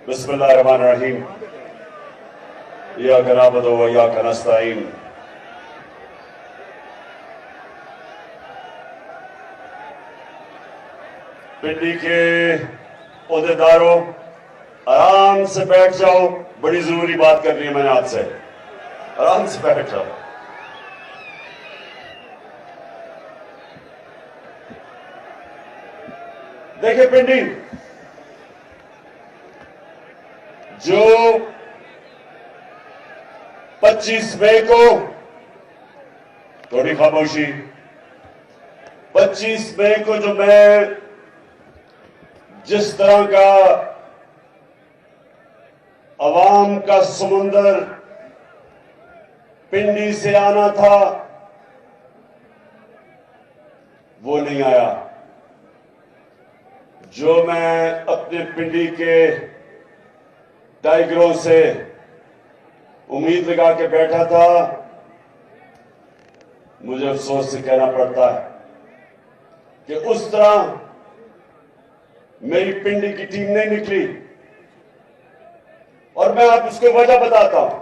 बिस्मिल्लाहिर्रहमानिर्रहीम। इय्याका नअबुदु व इय्याका नस्तईन। पिंडी के ओहदेदारों, आराम से बैठ जाओ। बड़ी जरूरी बात करनी है मैंने आपसे। आराम से बैठ जाओ। देखिए पिंडी, जो 25 मई को, थोड़ी खामोशी, 25 मई को जो मैं जिस तरह का अवाम का समुंदर पिंडी से आना था वो नहीं आया। जो मैं अपने पिंडी के टाइगरों से उम्मीद लगा के बैठा था, मुझे अफसोस से कहना पड़ता है कि उस तरह मेरी पिंडी की टीम नहीं निकली। और मैं आप उसको वजह बताता हूं,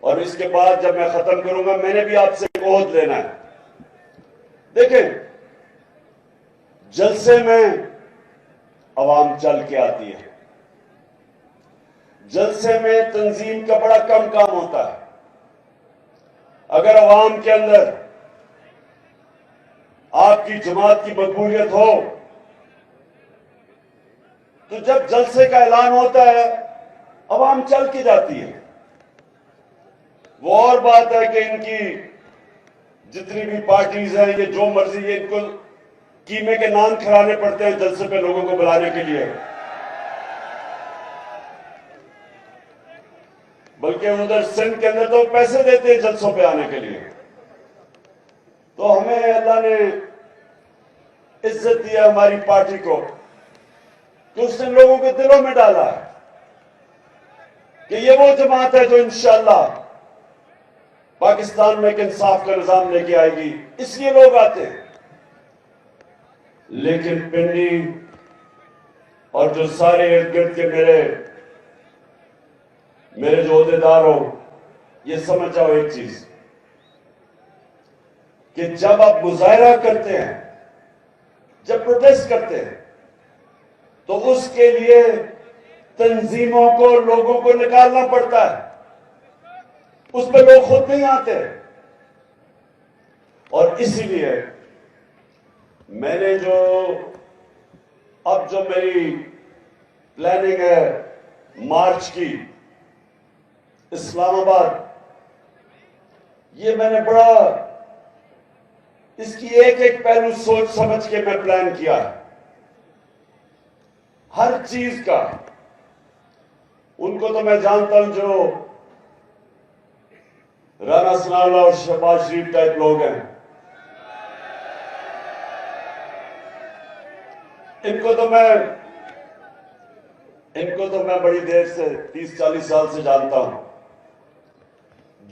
और इसके बाद जब मैं खत्म करूंगा मैंने भी आपसे एक ओहद लेना है। देखें, जलसे में अवाम चल के आती है। जलसे में तंजीम का बड़ा कम काम होता है। अगर अवाम के अंदर आपकी जमात की मकबूलियत हो तो जब जलसे का ऐलान होता है अवाम चल के जाती है। वो और बात है कि इनकी जितनी भी पार्टीज हैं, ये जो मर्जी, ये इनको कीमे के नाम खिलाने पड़ते हैं जलसे पे लोगों को बुलाने के लिए। बल्कि उधर सिंध के अंदर तो पैसे देते हैं जलसों पे आने के लिए। तो हमें अल्लाह ने इज्जत दिया हमारी पार्टी को, तो उसने लोगों के दिलों में डाला है कि ये वो जमात है जो इंशाअल्लाह पाकिस्तान में एक इंसाफ का निजाम लेके आएगी, इसलिए लोग आते हैं। लेकिन पिंडी और जो सारे इर्द गिर्द के मेरे जो ओहदेदार हो, ये समझ जाओ एक चीज कि जब आप मुजाहरा करते हैं, जब प्रोटेस्ट करते हैं, तो उसके लिए तंजीमों को, लोगों को निकालना पड़ता है। उस पर लोग खुद नहीं आते। और इसीलिए मैंने अब जो मेरी प्लानिंग है मार्च की इस्लामाबाद, ये मैंने बड़ा इसकी एक एक पहलू सोच समझ के मैं प्लान किया है। हर चीज का उनको तो मैं जानता हूं जो राना सनाउल्लाह और शहबाज शरीफ टाइप लोग हैं, इनको तो मैं बड़ी देर से 30-40 साल से जानता हूं।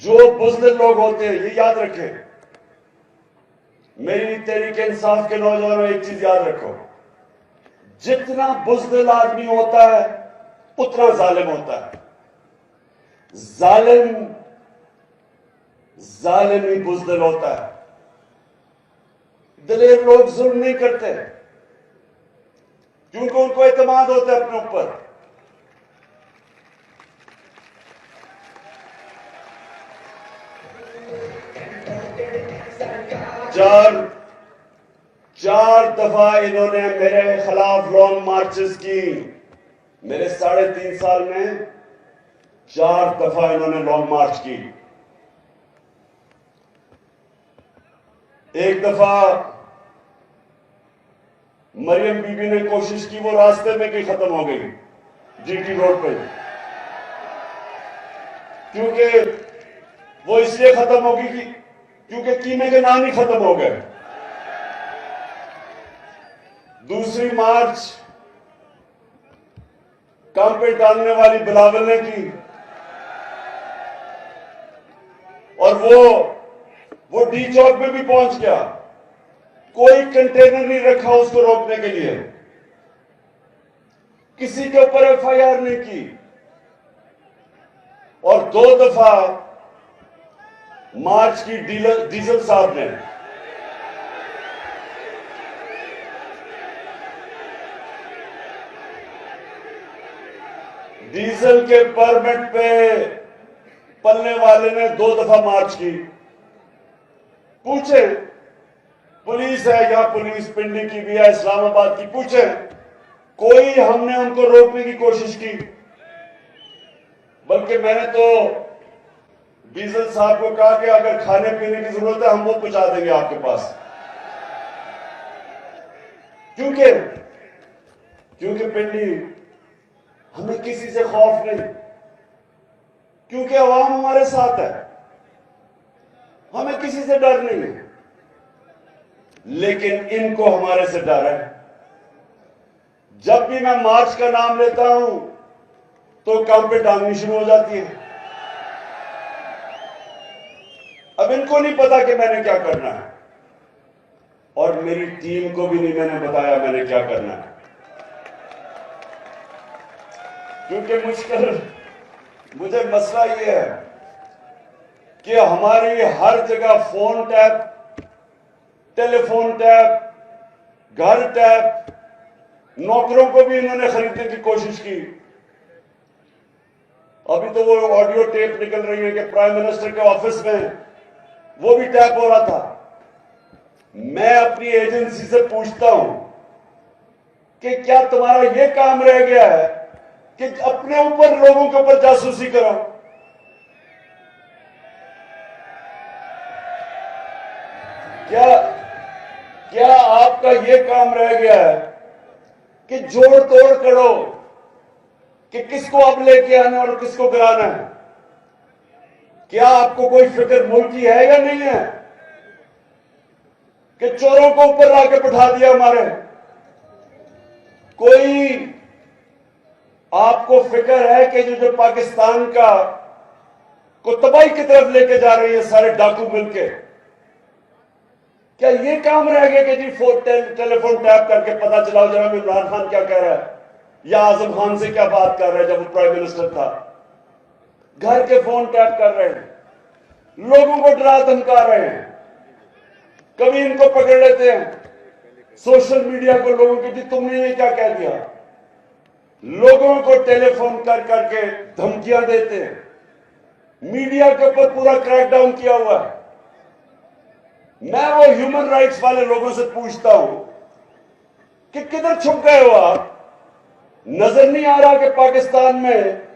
जो बुज़दिल लोग होते हैं, ये याद रखें, मेरी तहरीक इंसाफ के नौजवानों, एक चीज याद रखो, जितना बुज़दिल आदमी होता है उतना जालिम होता है। जालिम ही बुज़दिल होता है। दिलेर लोग जुल्म नहीं करते क्योंकि उनको एतमाद होता है अपने ऊपर। चार दफा इन्होंने मेरे खिलाफ लॉन्ग मार्चेस की। मेरे 3.5 साल में 4 दफा इन्होंने लॉन्ग मार्च की। एक दफा मरियम बीबी ने कोशिश की, वो रास्ते में कहीं खत्म हो गई जीटी रोड पे, क्योंकि वो इसलिए खत्म होगी क्योंकि कीमे के नाम ही खत्म हो गए। दूसरी मार्च काम पे टांगने वाली बिलावल ने की, और वो वो डी चौक में भी पहुंच गया, कोई कंटेनर नहीं रखा उसको रोकने के लिए, किसी के ऊपर एफआईआर नहीं की, और 2 दफा मार्च की डीजल साहब ने डीजल के परमिट पे पलने वाले ने 2 दफा मार्च की। पूछे, पुलिस है या पुलिस पिंडी की भी है, इस्लामाबाद की, पूछे कोई हमने उनको रोकने की कोशिश की? बल्कि मैंने तो डीजल साहब को कहा कि अगर खाने पीने की जरूरत है हम वो पहुंचा देंगे आपके पास, क्योंकि पिंडी हमें किसी से खौफ नहीं, क्योंकि अवाम हमारे साथ है, हमें किसी से डर नहीं है। लेकिन इनको हमारे से डर है। जब भी मैं मार्च का नाम लेता हूं तो काम पे टांगनी शुरू हो जाती है। अब इनको नहीं पता कि मैंने क्या करना है, और मेरी टीम को भी नहीं मैंने बताया मैंने क्या करना है, क्योंकि मुझे मसला यह है कि हमारी हर जगह फोन टैप, टेलीफोन टैप, घर टैप, नौकरों को भी इन्होंने खरीदने की कोशिश की। अभी तो वो ऑडियो टेप निकल रही है कि प्राइम मिनिस्टर के ऑफिस में वो भी टैप हो रहा था। मैं अपनी एजेंसी से पूछता हूं कि क्या तुम्हारा ये काम रह गया है कि अपने ऊपर लोगों के ऊपर जासूसी करो? क्या आपका ये काम रह गया है कि जोड़ तोड़ करो कि किसको अब लेके आना और किसको गिराना है? क्या आपको कोई फिक्र मुल्क की है या नहीं है कि चोरों को ऊपर लाके बिठा दिया हमारे? कोई आपको फिक्र है कि जो पाकिस्तान को तबाही की तरफ लेके जा रही है सारे डाकू मिलके? क्या ये काम रह गया कि जी टेलीफोन टैप करके पता चलाओ जरा इमरान खान क्या कह रहा है या आजम खान से क्या बात कर रहा है जब वो प्राइम मिनिस्टर था? घर के फोन टैप कर रहे हैं, लोगों को डरा धमका रहे हैं। कभी इनको पकड़ लेते हैं सोशल मीडिया को, लोगों की तुमने ये क्या कह दिया, लोगों को टेलीफोन कर करके धमकियां देते हैं। मीडिया के ऊपर पूरा क्रैकडाउन किया हुआ है। मैं वो ह्यूमन राइट्स वाले लोगों से पूछता हूं कि किधर छुप गए हो आप? नजर नहीं आ रहा कि पाकिस्तान में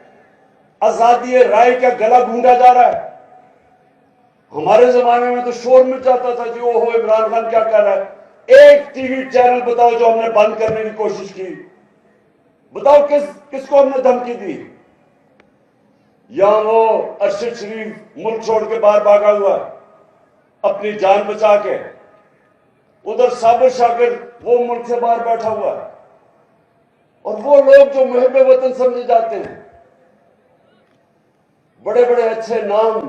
आजादी राय का गला गूंदा जा रहा है? हमारे जमाने में तो शोर मच जाता था कि ओहो इमरान खान क्या कर रहा है। एक टीवी चैनल बताओ जो हमने बंद करने की कोशिश की? बताओ किसको हमने धमकी दी? यहां वो अरशद शरीफ मुल्क छोड़ के बाहर भागा हुआ अपनी जान बचा के, उधर साबिर शाकिर वो मुल्क से बाहर बैठा हुआ है, और वो लोग जो मुहिब वतन समझे जाते हैं, बड़े बड़े अच्छे नाम,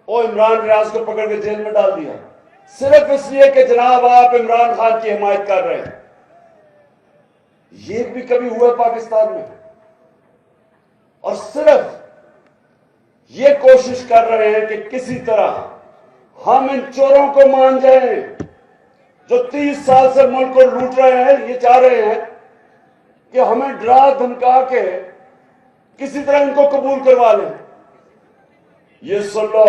वो इमरान रियाज को पकड़ के जेल में डाल दिया सिर्फ इसलिए कि जनाब आप इमरान खान की हिमायत कर रहे हैं। ये भी कभी हुआ पाकिस्तान में? और सिर्फ ये कोशिश कर रहे हैं कि किसी तरह हम इन चोरों को मान जाएं जो 30 साल से मुल्क को लूट रहे हैं। ये चाह रहे हैं कि हमें डरा धमका के किसी तरह इनको कबूल करवा लें। ये सुन लो,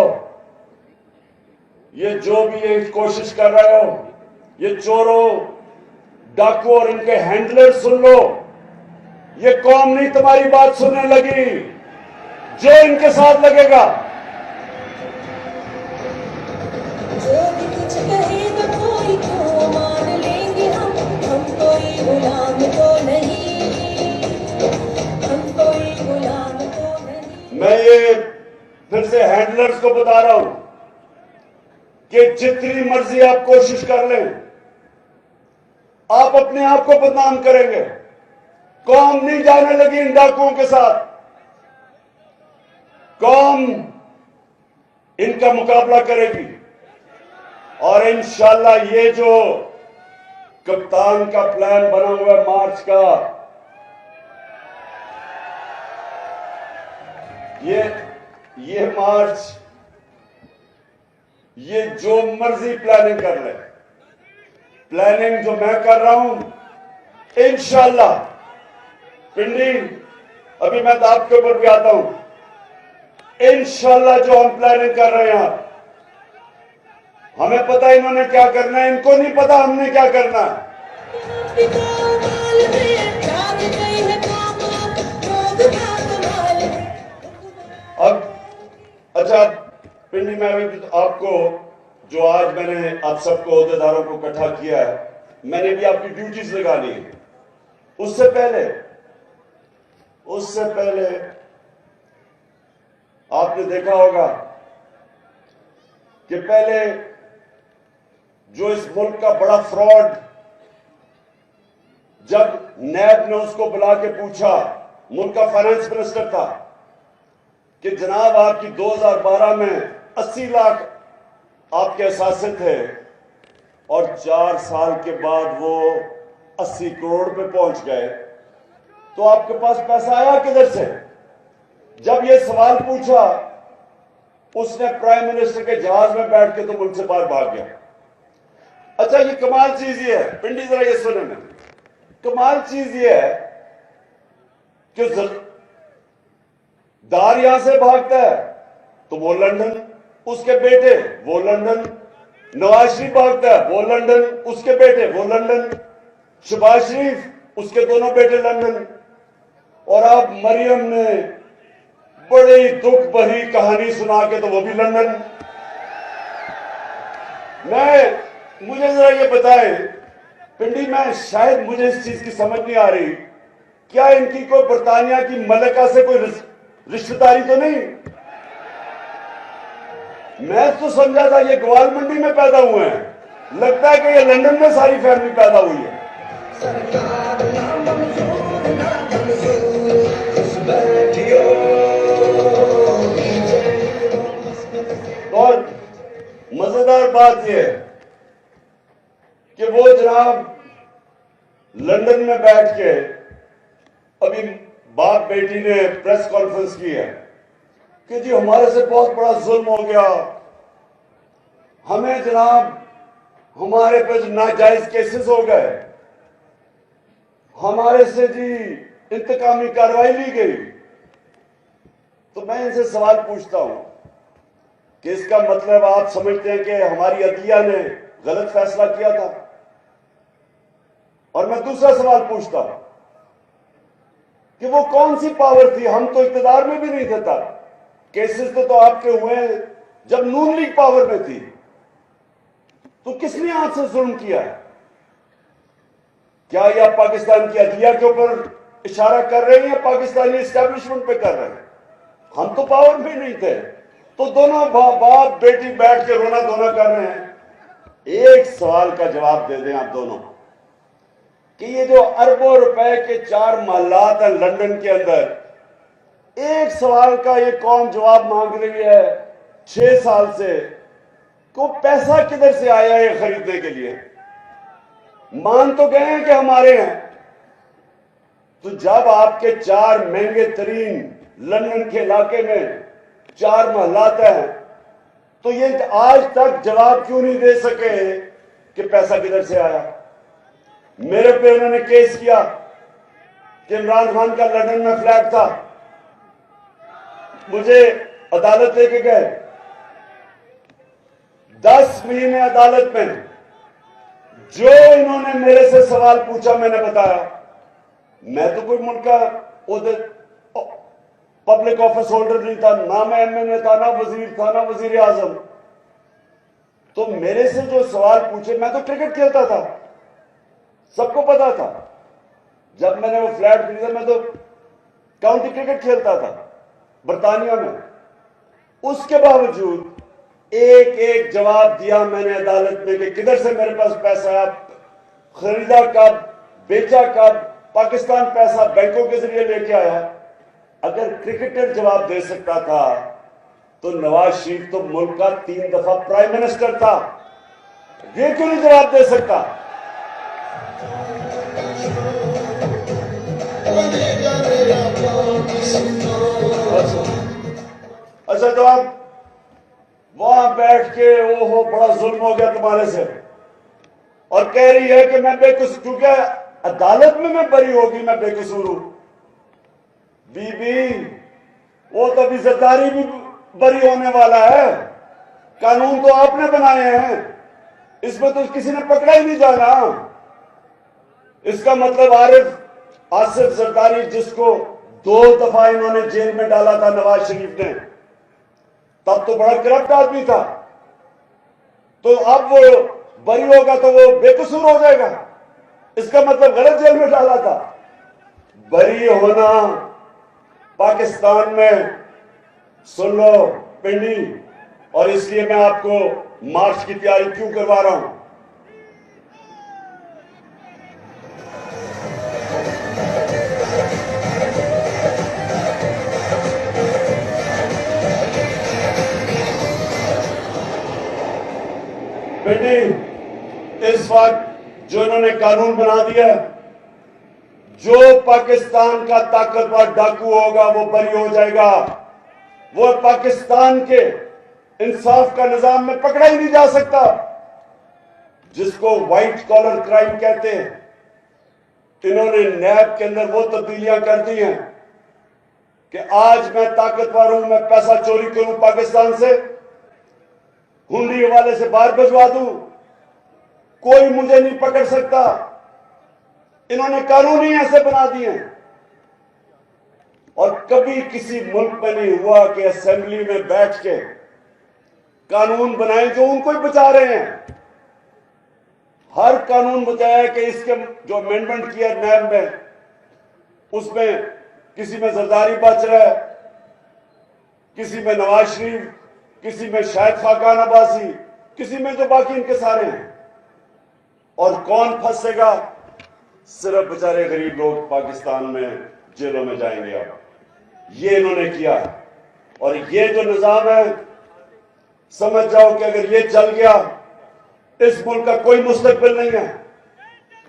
ये जो भी ये कोशिश कर रहे हो, ये चोरों, डाकू और इनके हैंडलर, सुन लो, ये कौम नहीं तुम्हारी बात सुनने लगी। जो इनके साथ लगेगा, जो भी कुछ कहे तो कोई तो मान लेंगे हम कोई गुलाम तो नहीं, हम कोई गुलाम तो नहीं। मैं ये फिर से हैंडलर्स को बता रहा हूं कि जितनी मर्जी आप कोशिश कर लें, आप अपने आप को बदनाम करेंगे। कौम नहीं जाने लगी इन डाकुओं के साथ। कौम इनका मुकाबला करेगी। और इंशाल्लाह ये जो कप्तान का प्लान बना हुआ है मार्च का, ये मार्च, ये जो मर्जी प्लानिंग कर ले, प्लानिंग जो मैं कर रहा हूं इंशाल्लाह पिंडी, अभी मैं तो आपके ऊपर भी आता हूं, इंशाल्लाह जो हम प्लानिंग कर रहे हैं, हमें पता है इन्होंने क्या करना है, इनको नहीं पता हमने क्या करना है। अब अच्छा पिंडी में अभी आपको जो आज मैंने आप सबको अहदेदारों को इकट्ठा किया है, मैंने भी आपकी ड्यूटीज लगानी है। उससे पहले आपने देखा होगा कि पहले जो इस मुल्क का बड़ा फ्रॉड, जब नैब ने उसको बुला के पूछा, मुल्क का फाइनेंस मिनिस्टर था, कि जनाब आपकी 2012 में 80 लाख आपके असासे थे और 4 साल के बाद वो 80 करोड़ पे पहुंच गए, तो आपके पास पैसा आया किधर से? जब ये सवाल पूछा, उसने प्राइम मिनिस्टर के जहाज में बैठ के तो मुल्क से बाहर भाग गया। अच्छा, ये कमाल चीज ये है पिंडी, जरा ये सुने में, कमाल चीज ये है कि दार यहां से भागता है तो वो लंदन, उसके बेटे वो लंदन, नवाज शरीफ भागता है वो लंदन, उसके बेटे वो लंदन, शहबाज शरीफ उसके दोनों बेटे लंदन, और अब मरियम ने बड़ी दुख भरी कहानी सुना के तो वो भी लंदन। मुझे जरा ये बताएं पिंडी में, शायद मुझे इस चीज की समझ नहीं आ रही, क्या इनकी कोई बरतानिया की मलका से कोई रिश्तेदारी तो नहीं? मैं तो समझा था ये ग्वाल मंडी में पैदा हुए हैं, लगता है कि ये लंदन में सारी फैमिली पैदा हुई है। और मजेदार बात यह है कि वो जनाब लंदन में बैठ के अभी बाप बेटी ने प्रेस कॉन्फ्रेंस की है कि जी हमारे से बहुत बड़ा जुल्म हो गया, हमें जनाब हमारे पे नाजायज केसेस हो गए, हमारे से जी इंतकामी कार्रवाई ली गई। तो मैं इनसे सवाल पूछता हूं कि इसका मतलब आप समझते हैं कि हमारी अदलिया ने गलत फैसला किया था? और मैं दूसरा सवाल पूछता हूं कि वो कौन सी पावर थी, हम तो इख्तियार में भी नहीं थे तब, केसेस तो आपके हुए जब नून लीग पावर में थी, तो किसने हाथ से जुल्म किया है? क्या ये आप पाकिस्तान की अदलिया के ऊपर इशारा कर रहे हैं या पाकिस्तानी एस्टेब्लिशमेंट पे कर रहे हैं? हम तो पावर में नहीं थे, तो दोनों बाप बेटी बैठ के रोना धोना कर रहे हैं। एक सवाल का जवाब दे दें आप दोनों कि ये जो अरबों रुपए के 4 महलात हैं लंदन के अंदर, एक सवाल का ये कौम जवाब मांग रही है 6 साल से, को पैसा किधर से आया है खरीदने के लिए? मान तो गए हैं कि हमारे हैं, तो जब आपके 4 महंगे तरीन लंदन के इलाके में 4 महलात हैं, तो ये आज तक जवाब क्यों नहीं दे सके कि पैसा किधर से आया? मेरे पे उन्होंने केस किया कि इमरान खान का लंदन में फ्लैट था, मुझे अदालत लेके गए, 10 महीने अदालत में जो इन्होंने मेरे से सवाल पूछा मैंने बताया। मैं तो कोई मुल्क का पब्लिक ऑफिस होल्डर नहीं था, ना मैं एमएनए था, ना वजीर था, ना वजीर आजम। तो मेरे से जो सवाल पूछे, मैं तो क्रिकेट खेलता था, सबको पता था। जब मैंने वो फ्लैट खरीदा, मैं तो काउंटी क्रिकेट खेलता था बरतानिया में। उसके बावजूद एक एक जवाब दिया मैंने अदालत में कि किधर से मेरे पास पैसा आया, खरीदा कब, बेचा कब, पाकिस्तान पैसा बैंकों के जरिए लेके आया। अगर क्रिकेटर जवाब दे सकता था तो नवाज शरीफ तो मुल्क का 3 दफा प्राइम मिनिस्टर था, ये क्यों नहीं जवाब दे सकता? अच्छा, तो आप वहां बैठ के ओहो बड़ा जुल्म हो गया तुम्हारे से, और कह रही है कि मैं बेकसूर, क्योंकि अदालत में मैं बरी होगी, मैं बेकसूर हूं। बीबी, वो तो अभी जरदारी भी बरी होने वाला है। कानून तो आपने बनाए हैं, इसमें तो किसी ने पकड़ा ही नहीं जाना। इसका मतलब आसिफ जरदारी, जिसको 2 दफा इन्होंने जेल में डाला था नवाज शरीफ ने, तब तो बड़ा करप्ट आदमी था, तो अब वो बरी होगा तो वो बेकसूर हो जाएगा। इसका मतलब गलत जेल में डाला था। बरी होना पाकिस्तान में, सुन लो पिंडी, और इसलिए मैं आपको मार्च की तैयारी क्यों करवा रहा हूं। बेटी, इस वक्त जो इन्होंने कानून बना दिया, जो पाकिस्तान का ताकतवर डाकू होगा वो बरी हो जाएगा। वो पाकिस्तान के इंसाफ का निजाम में पकड़ा ही नहीं जा सकता, जिसको व्हाइट कॉलर क्राइम कहते हैं। इन्होंने नैब के अंदर वो तब्दीलियां कर दी हैं कि आज मैं ताकतवर हूं, मैं पैसा चोरी करूं पाकिस्तान से, हुंडी वाले से बाहर भिजवा दूं, कोई मुझे नहीं पकड़ सकता। इन्होंने कानून ही ऐसे बना दिए हैं। और कभी किसी मुल्क में नहीं हुआ कि असेंबली में बैठ के कानून बनाए जो उनको ही बचा रहे हैं। हर कानून बचाया कि इसके जो अमेंडमेंट किया नैब में, उसमें किसी में जरदारी बच रहा है, किसी में नवाज शरीफ, किसी में शायद खाकान अब्बासी, किसी में जो बाकी इनके सारे हैं। और कौन फंसेगा? सिर्फ बेचारे गरीब लोग पाकिस्तान में जेलों में जाएंगे। अब ये इन्होंने किया, और ये जो निजाम है, समझ जाओ कि अगर ये चल गया, इस मुल्क का कोई मुस्तकबिल नहीं है,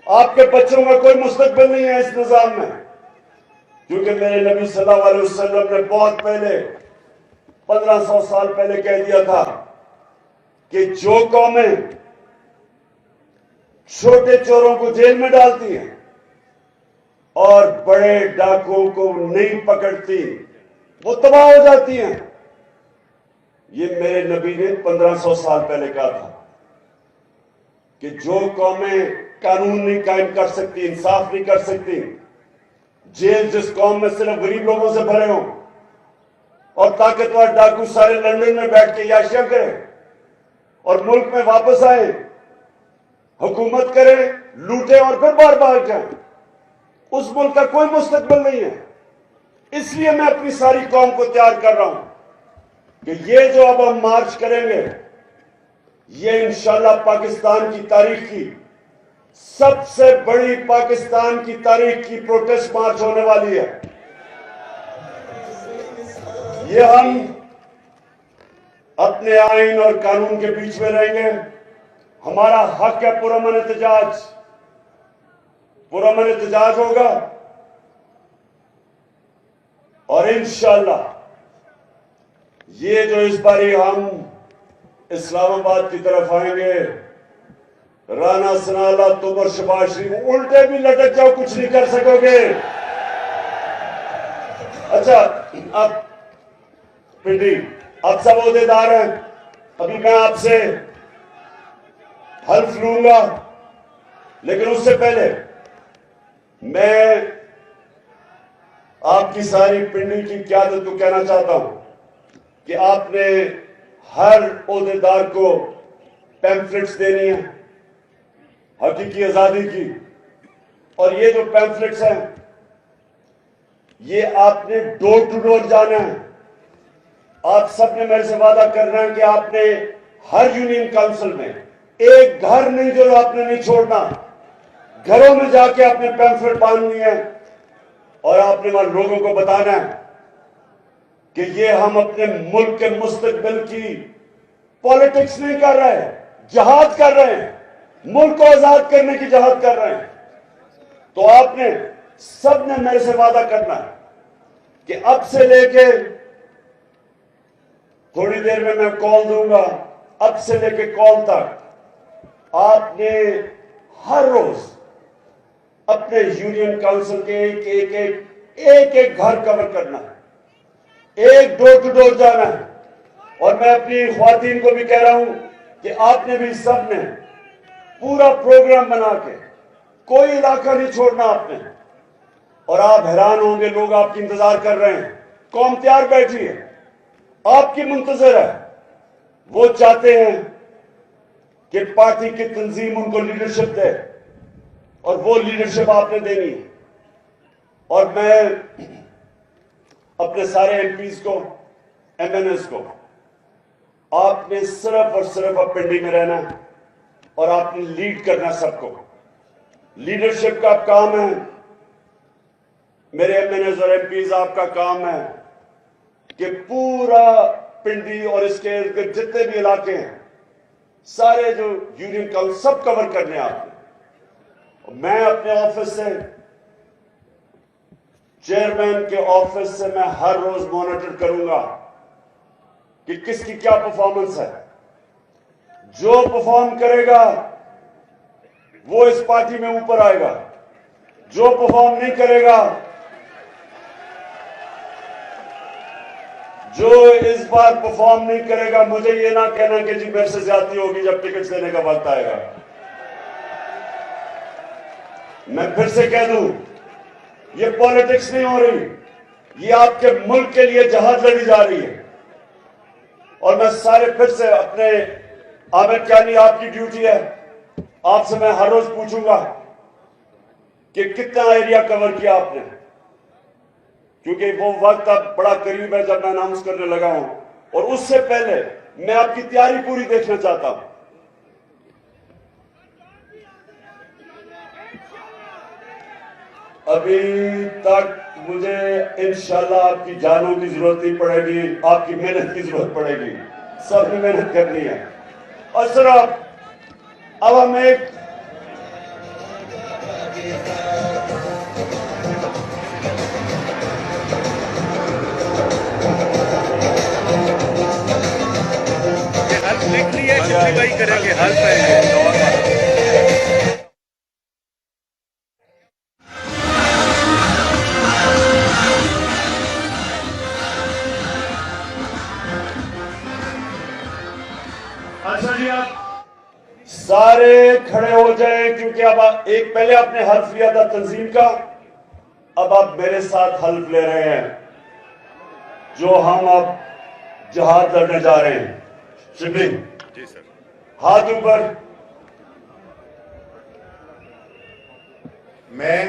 आपके बच्चों का कोई मुस्तकबिल नहीं है इस निजाम में। क्योंकि मेरे नबी सल्लल्लाहु अलैहि वसल्लम ने बहुत पहले, 1500 साल पहले कह दिया था कि जो कौमें छोटे चोरों को जेल में डालती हैं और बड़े डाकुओं को नहीं पकड़ती, वो तबाह हो जाती हैं। ये मेरे नबी ने 1500 साल पहले कहा था कि जो कौमें कानून नहीं कायम कर सकती, इंसाफ नहीं कर सकती, जेल जिस कौम में सिर्फ गरीब लोगों से भरे हों और ताकतवर डाकू सारे लंदन में बैठ के याशियां करें और मुल्क में वापस आए, हुकूमत करें, लूटे और फिर बार बार जाएं, उस मुल्क का कोई मुस्तकबिल नहीं है। इसलिए मैं अपनी सारी कौम को तैयार कर रहा हूं कि ये जो अब हम मार्च करेंगे, ये इंशाल्लाह पाकिस्तान की तारीख की सबसे बड़ी, पाकिस्तान की तारीख की प्रोटेस्ट मार्च होने वाली है। ये हम अपने आइन और कानून के बीच में रहेंगे। हमारा हक है पुरअमन एहतजाज, पुरअमन एहतजाज होगा, और इंशाल्लाह ये जो इस बारी हम इस्लामाबाद की तरफ आएंगे, राना सनाला, तुम और शहबाज शरीफ उल्टे भी लटक जाओ, कुछ नहीं कर सकोगे। अच्छा, अब पिंडी, आप सब ओहदेदार हैं, अभी मैं आपसे हल्फ लूंगा, लेकिन उससे पहले मैं आपकी सारी पिंडी की क़यादत को कहना चाहता हूं कि आपने हर ओहदेदार को पैम्फलेट्स देनी है हकीकी आजादी की, और ये जो पैम्फलेट्स हैं, ये आपने डोर टू डोर जाना है। आप सबने मेरे से वादा करना है कि आपने हर यूनियन काउंसिल में एक घर नहीं जो आपने नहीं छोड़ना, घरों में जाके आपने पैम्फलेट बांधनी है और आपने वहां लोगों को बताना है कि ये हम अपने मुल्क के मुस्तकबिल की पॉलिटिक्स नहीं कर रहे, जहाद कर रहे हैं, मुल्क को आजाद करने की जहाद कर रहे हैं, तो आपने सबने मेरे से वादा करना है कि अब से लेके थोड़ी देर में मैं कॉल दूंगा, अब से लेके कॉल तक आपने हर रोज अपने यूनियन काउंसिल के एक घर कवर करना है, एक डोर टू डोर जाना है। और मैं अपनी ख्वातीन को भी कह रहा हूं कि आपने भी सबने पूरा प्रोग्राम बना के कोई इलाका नहीं छोड़ना आपने। और आप हैरान होंगे, लोग आपकी इंतजार कर रहे हैं, कौम तैयार बैठी है, आपकी मुंतजर है। वो चाहते हैं कि पार्टी की तंजीम उनको लीडरशिप दे और वो लीडरशिप आपने देनी है। और मैं अपने सारे एमपीज को, एमएनएस को, आपने सिर्फ और सिर्फ अब पिंडी में रहना है और आपने लीड करना सबको। लीडरशिप का काम है, मेरे एमएनएस और एमपीज आपका काम है कि पूरा पिंडी और इसके इर्द गिर्द जितने भी इलाके हैं, सारे जो यूनियन काउंसिल सब कवर करने आपने। मैं अपने ऑफिस से, चेयरमैन के ऑफिस से मैं हर रोज मॉनिटर करूंगा कि किसकी क्या परफॉर्मेंस है। जो परफॉर्म करेगा वो इस पार्टी में ऊपर आएगा, जो परफॉर्म नहीं करेगा, जो इस बार परफॉर्म नहीं करेगा, मुझे ये ना कहना कि जी मेरे से ज्यादती होगी जब टिकट देने का वक्त आएगा। मैं फिर से कह दूं, ये पॉलिटिक्स नहीं हो रही, ये आपके मुल्क के लिए जहाज लड़ी जा रही है। और मैं सारे फिर से अपने आमिर क्यानी, आपकी ड्यूटी है, आपसे मैं हर रोज पूछूंगा कि कितना एरिया कवर किया आपने, क्योंकि वो वक्त अब बड़ा करीब है जब मैं अनाउंस करने लगा हूं। और उससे पहले मैं आपकी तैयारी पूरी देखना चाहता हूं। अभी तक मुझे इंशाल्लाह आपकी जानों की जरूरत नहीं पड़ेगी, आपकी मेहनत की जरूरत पड़ेगी, सबने मेहनत करनी है। और सिर्फ अब हम एक लिख लिया, शिवली भाई करेंगे हल पाएंगे। अच्छा जी, आप सारे खड़े हो जाएं, क्योंकि अब एक पहले आपने हल्फ लिया था तंजीम का, अब आप मेरे साथ हल्फ ले रहे हैं जो हम अब जहाद लड़ने जा रहे हैं। शिबली जी सर, हाथ ऊपर। मैं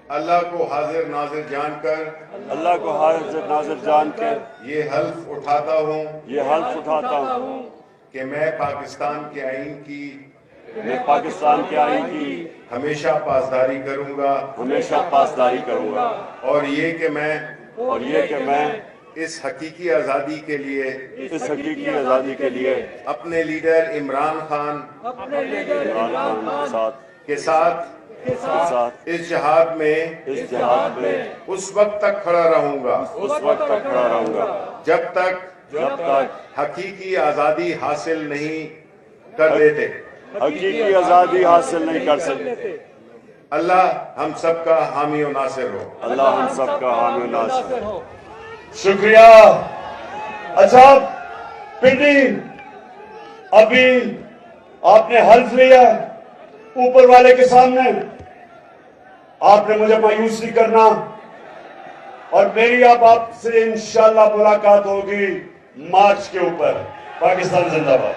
अल्लाह को हाजिर नाजिर जानकर, अल्लाह को हाजिर नाजिर जानकर ये हल्फ उठाता हूँ ये हल्फ उठाता हूँ कि मैं पाकिस्तान के आईन की मैं पाकिस्तान के आईन की हमेशा पासदारी करूँगा, हमेशा पासदारी करूंगा। और ये कि मैं इस हकीकी आज़ादी के लिए, इस हकीकी आजादी के लिए अपने लीडर इमरान खान के साथ इस जिहाद में उस वक्त तक खड़ा रहूंगा जब तक हकीकी आज़ादी हासिल नहीं कर देते। हकीकी आजादी हासिल नहीं कर सकते। अल्लाह हम सबका हामी और नासिर हो। अल्लाह हम सबका हामी और नासिर हो। शुक्रिया। अच्छा पिंडी, अभी आपने हल्फ लिया ऊपर वाले के सामने, आपने मुझे मायूस नहीं करना और मेरी अब आपसे इंशाल्लाह मुलाकात होगी मार्च के ऊपर। पाकिस्तान जिंदाबाद।